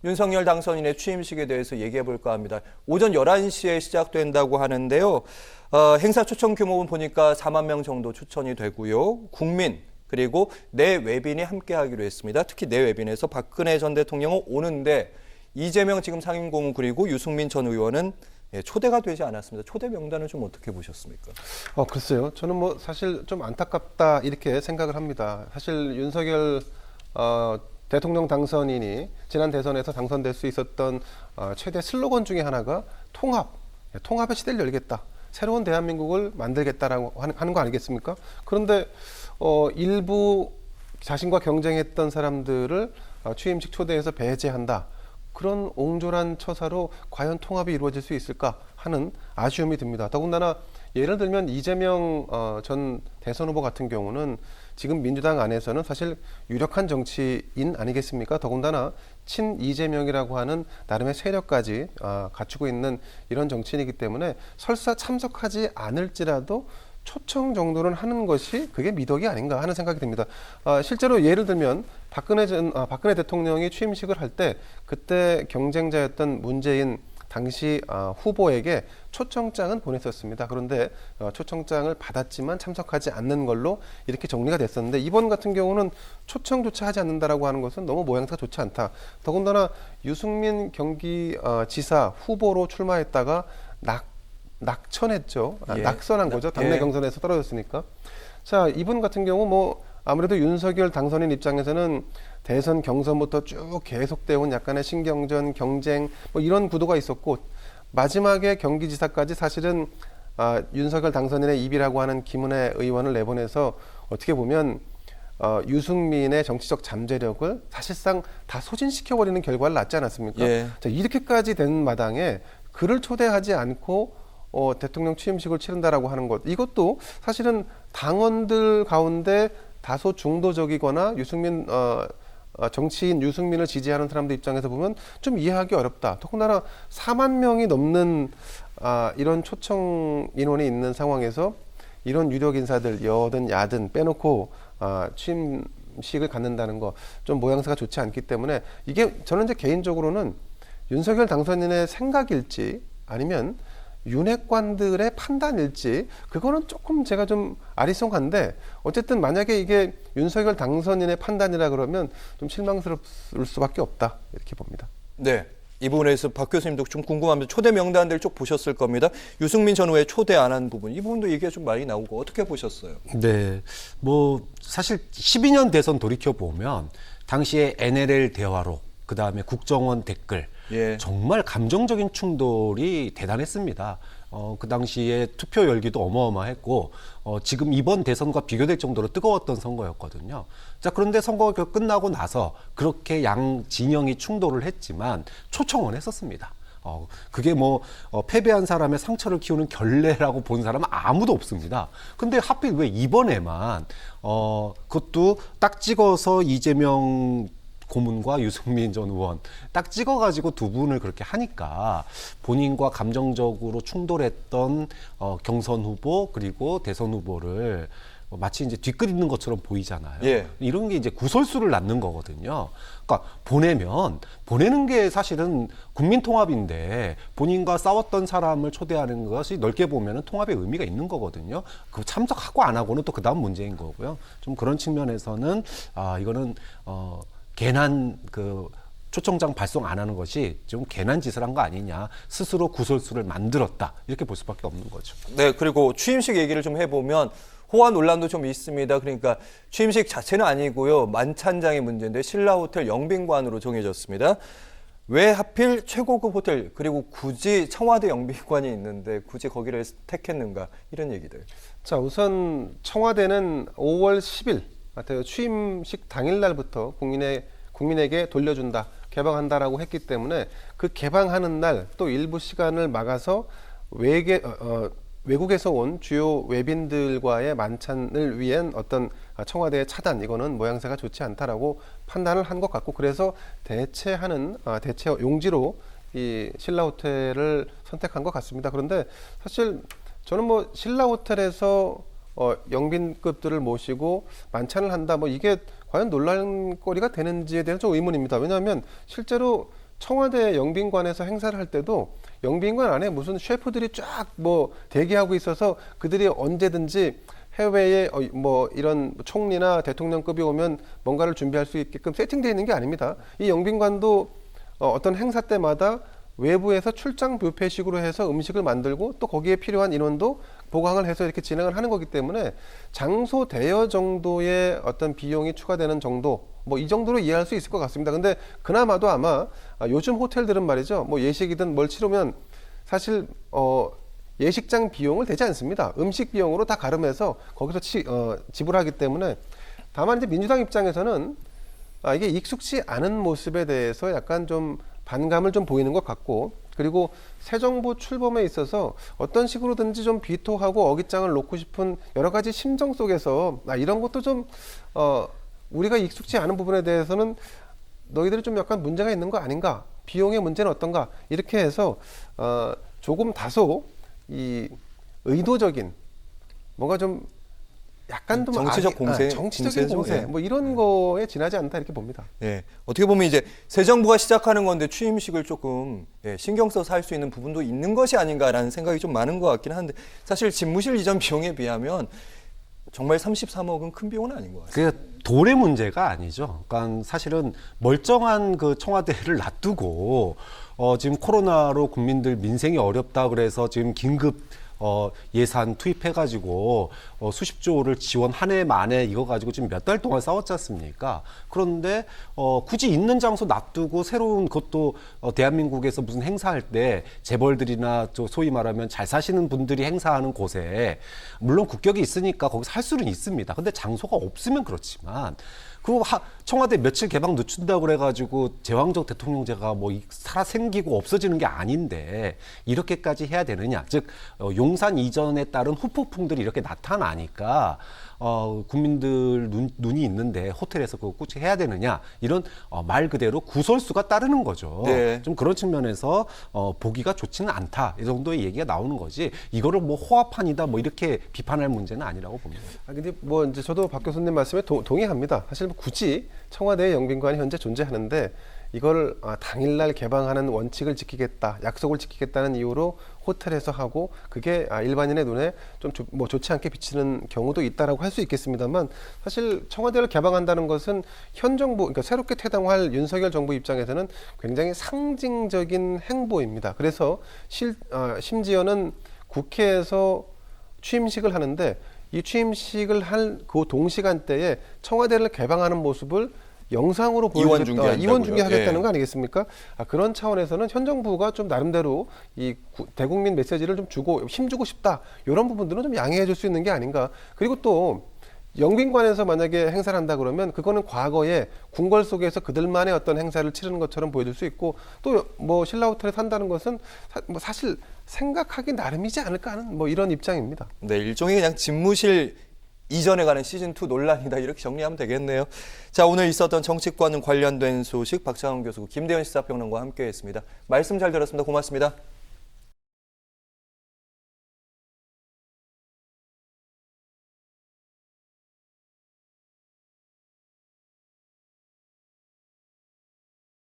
윤석열 당선인의 취임식에 대해서 얘기해 볼까 합니다. 오전 11시에 시작된다고 하는데요. 행사 초청 규모는 보니까 4만 명 정도 추천이 되고요. 국민 그리고 내외빈이 함께 하기로 했습니다. 특히 내외빈에서 박근혜 전 대통령은 오는데 이재명 지금 상임고문 그리고 유승민 전 의원은 초대가 되지 않았습니다. 초대 명단은 좀 어떻게 보셨습니까? 글쎄요. 저는 뭐 사실 좀 안타깝다 이렇게 생각을 합니다. 사실 윤석열 대통령 당선인이 지난 대선에서 당선될 수 있었던 최대 슬로건 중에 하나가 통합의 시대를 열겠다. 새로운 대한민국을 만들겠다라고 하는 거 아니겠습니까? 그런데 일부 자신과 경쟁했던 사람들을 취임식 초대해서 배제한다. 그런 옹졸한 처사로 과연 통합이 이루어질 수 있을까 하는 아쉬움이 듭니다. 더군다나 예를 들면 이재명 전 대선 후보 같은 경우는 지금 민주당 안에서는 사실 유력한 정치인 아니겠습니까? 더군다나 친 이재명이라고 하는 나름의 세력까지 갖추고 있는 이런 정치인이기 때문에 설사 참석하지 않을지라도 초청 정도는 하는 것이 그게 미덕이 아닌가 하는 생각이 듭니다. 실제로 예를 들면 박근혜 대통령이 취임식을 할 때 그때 경쟁자였던 문재인 당시 후보에게 초청장은 보냈었습니다. 그런데 초청장을 받았지만 참석하지 않는 걸로 이렇게 정리가 됐었는데 이번 같은 경우는 초청조차 하지 않는다라고 하는 것은 너무 모양새가 좋지 않다. 더군다나 유승민 경기지사 후보로 출마했다가 낙천했죠. 예. 낙선한 거죠. 당내 경선에서 떨어졌으니까. 자, 이분 같은 경우 뭐 아무래도 윤석열 당선인 입장에서는 대선 경선부터 쭉 계속되어 온 약간의 신경전, 경쟁 뭐 이런 구도가 있었고 마지막에 경기지사까지 사실은 윤석열 당선인의 입이라고 하는 김은혜 의원을 내보내서 어떻게 보면 유승민의 정치적 잠재력을 사실상 다 소진시켜버리는 결과를 낳지 않았습니까? 예. 자, 이렇게까지 된 마당에 그를 초대하지 않고 대통령 취임식을 치른다라고 하는 것, 이것도 사실은 당원들 가운데 다소 중도적이거나 유승민 정치인 유승민을 지지하는 사람들 입장에서 보면 좀 이해하기 어렵다. 더군다나 4만 명이 넘는 이런 초청 인원이 있는 상황에서 이런 유력 인사들 여든 야든 빼놓고 취임식을 갖는다는 거 좀 모양새가 좋지 않기 때문에 이게 저는 이제 개인적으로는 윤석열 당선인의 생각일지 아니면 윤핵관들의 판단일지 그거는 조금 제가 좀 아리송한데 어쨌든 만약에 이게 윤석열 당선인의 판단이라 그러면 좀 실망스러울 수밖에 없다 이렇게 봅니다. 네. 이 부분에서 박 교수님도 좀 궁금합니다. 초대 명단들 쭉 보셨을 겁니다. 유승민 전 의원 초대 안 한 부분 이 부분도 얘기가 좀 많이 나오고 어떻게 보셨어요? 네, 뭐 사실 12년 대선 돌이켜 보면 당시에 NLL 대화로 그 다음에 국정원 댓글 정말 감정적인 충돌이 대단했습니다. 그 당시에 투표 열기도 어마어마했고 지금 이번 대선과 비교될 정도로 뜨거웠던 선거였거든요. 자, 그런데 선거가 끝나고 나서 그렇게 양 진영이 충돌을 했지만 초청은 했었습니다. 그게 뭐 패배한 사람의 상처를 키우는 결례라고 본 사람은 아무도 없습니다. 근데 하필 왜 이번에만 그것도 딱 찍어서 이재명 고문과 유승민 전 의원 딱 찍어가지고 두 분을 그렇게 하니까 본인과 감정적으로 충돌했던 경선 후보 그리고 대선 후보를 마치 이제 뒷그리는 것처럼 보이잖아요. 예. 이런 게 이제 구설수를 낳는 거거든요. 그러니까 보내는 게 사실은 국민 통합인데 본인과 싸웠던 사람을 초대하는 것이 넓게 보면은 통합의 의미가 있는 거거든요. 그 참석하고 안 하고는 또 그다음 문제인 거고요. 좀 그런 측면에서는 이거는 괜한 초청장 발송 안 하는 것이 좀 괜한 짓을 한 거 아니냐. 스스로 구설수를 만들었다. 이렇게 볼 수밖에 없는 거죠. 네, 그리고 취임식 얘기를 좀 해보면 호화 논란도 좀 있습니다. 그러니까 취임식 자체는 아니고요. 만찬장의 문제인데 신라호텔 영빈관으로 정해졌습니다. 왜 하필 최고급 호텔 그리고 굳이 청와대 영빈관이 있는데 굳이 거기를 택했는가 이런 얘기들. 자, 우선 청와대는 5월 10일 취임식 당일날부터 국민에게 돌려준다, 개방한다라고 했기 때문에 그 개방하는 날 또 일부 시간을 막아서 외국에서 온 주요 외빈들과의 만찬을 위한 어떤 청와대의 차단, 이거는 모양새가 좋지 않다라고 판단을 한 것 같고 그래서 대체 용지로 이 신라호텔을 선택한 것 같습니다. 그런데 사실 저는 뭐 신라호텔에서 영빈급들을 모시고 만찬을 한다, 뭐 이게 과연 논란거리가 되는지에 대해서 좀 의문입니다. 왜냐하면 실제로 청와대 영빈관에서 행사를 할 때도 영빈관 안에 무슨 셰프들이 쫙 뭐 대기하고 있어서 그들이 언제든지 해외에 뭐 이런 총리나 대통령급이 오면 뭔가를 준비할 수 있게끔 세팅되어 있는 게 아닙니다. 이 영빈관도 어떤 행사 때마다 외부에서 출장 뷔페식으로 해서 음식을 만들고 또 거기에 필요한 인원도 보강을 해서 이렇게 진행을 하는 거기 때문에 장소 대여 정도의 어떤 비용이 추가되는 정도, 뭐 이 정도로 이해할 수 있을 것 같습니다. 근데 그나마도 아마 요즘 호텔들은 말이죠, 뭐 예식이든 뭘 치르면 사실 예식장 비용을 대지 않습니다. 음식 비용으로 다 가름해서 거기서 지불하기 때문에, 다만 이제 민주당 입장에서는 이게 익숙치 않은 모습에 대해서 약간 좀 반감을 좀 보이는 것 같고, 그리고 새 정부 출범에 있어서 어떤 식으로든지 좀 비토하고 어깃장을 놓고 싶은 여러 가지 심정 속에서 이런 것도 좀 우리가 익숙치 않은 부분에 대해서는 너희들이 좀 약간 문제가 있는 거 아닌가, 비용의 문제는 어떤가, 이렇게 해서 조금 다소 이 의도적인 뭔가 좀 약간 좀 정치적 공세, 정치적인 공세, 예. 뭐 이런 거에 지나지 않다 이렇게 봅니다. 예, 어떻게 보면 이제 새 정부가 시작하는 건데 취임식을 조금 신경 써서 할 수 있는 부분도 있는 것이 아닌가라는 생각이 좀 많은 것 같긴 한데, 사실 집무실 이전 비용에 비하면 정말 33억은 큰 비용은 아닌 것 같아요. 그 돈의 문제가 아니죠. 그러니까 사실은 멀쩡한 그 청와대를 놔두고 지금 코로나로 국민들 민생이 어렵다 그래서 지금 긴급 예산 투입해가지고 수십조를 지원 한 해 만에 이거 가지고 지금 몇 달 동안 싸웠지 않습니까? 그런데 굳이 있는 장소 놔두고 새로운 것도 대한민국에서 무슨 행사할 때 재벌들이나 소위 말하면 잘 사시는 분들이 행사하는 곳에 물론 국격이 있으니까 거기서 할 수는 있습니다. 근데 장소가 없으면 그렇지만 그리고 청와대 며칠 개방 늦춘다고 그래가지고 제왕적 대통령제가 뭐 살아 생기고 없어지는 게 아닌데 이렇게까지 해야 되느냐. 즉 용산 이전에 따른 후폭풍들이 이렇게 나타나니까 국민들 눈이 있는데 호텔에서 그거 굳이 해야 되느냐, 이런 말 그대로 구설수가 따르는 거죠. 네. 좀 그런 측면에서 보기가 좋지는 않다, 이 정도의 얘기가 나오는 거지, 이거를 뭐 호화판이다 뭐 이렇게 비판할 문제는 아니라고 봅니다. 근데 뭐 이제 저도 박 교수님 말씀에 동의합니다. 사실 뭐 굳이 청와대 영빈관이 현재 존재하는데 이걸 당일날 개방하는 원칙을 지키겠다, 약속을 지키겠다는 이유로 호텔에서 하고 그게 일반인의 눈에 좀 뭐 좋지 않게 비치는 경우도 있다라고 할 수 있겠습니다만, 사실 청와대를 개방한다는 것은 현 정부, 그러니까 새롭게 퇴당할 윤석열 정부 입장에서는 굉장히 상징적인 행보입니다. 그래서 심지어는 국회에서 취임식을 하는데 이 취임식을 할 그 동시간대에 청와대를 개방하는 모습을 영상으로 보여주겠다, 이원 중계하겠다는 거 아니겠습니까? 그런 차원에서는 현 정부가 좀 나름대로 이 대국민 메시지를 좀 주고 힘주고 싶다, 이런 부분들은 좀 양해해 줄 수 있는 게 아닌가. 그리고 또 영빈관에서 만약에 행사를 한다 그러면 그거는 과거에 궁궐 속에서 그들만의 어떤 행사를 치르는 것처럼 보여줄 수 있고, 또 뭐 신라 호텔에 산다는 것은 사실 생각하기 나름이지 않을까 하는 뭐 이런 입장입니다. 네, 일종의 그냥 집무실 이전에 가는 시즌2 논란이다, 이렇게 정리하면 되겠네요. 자, 오늘 있었던 정치권 관련된 소식 박찬원 교수, 김대현 시사평론가와 함께했습니다. 말씀 잘 들었습니다. 고맙습니다.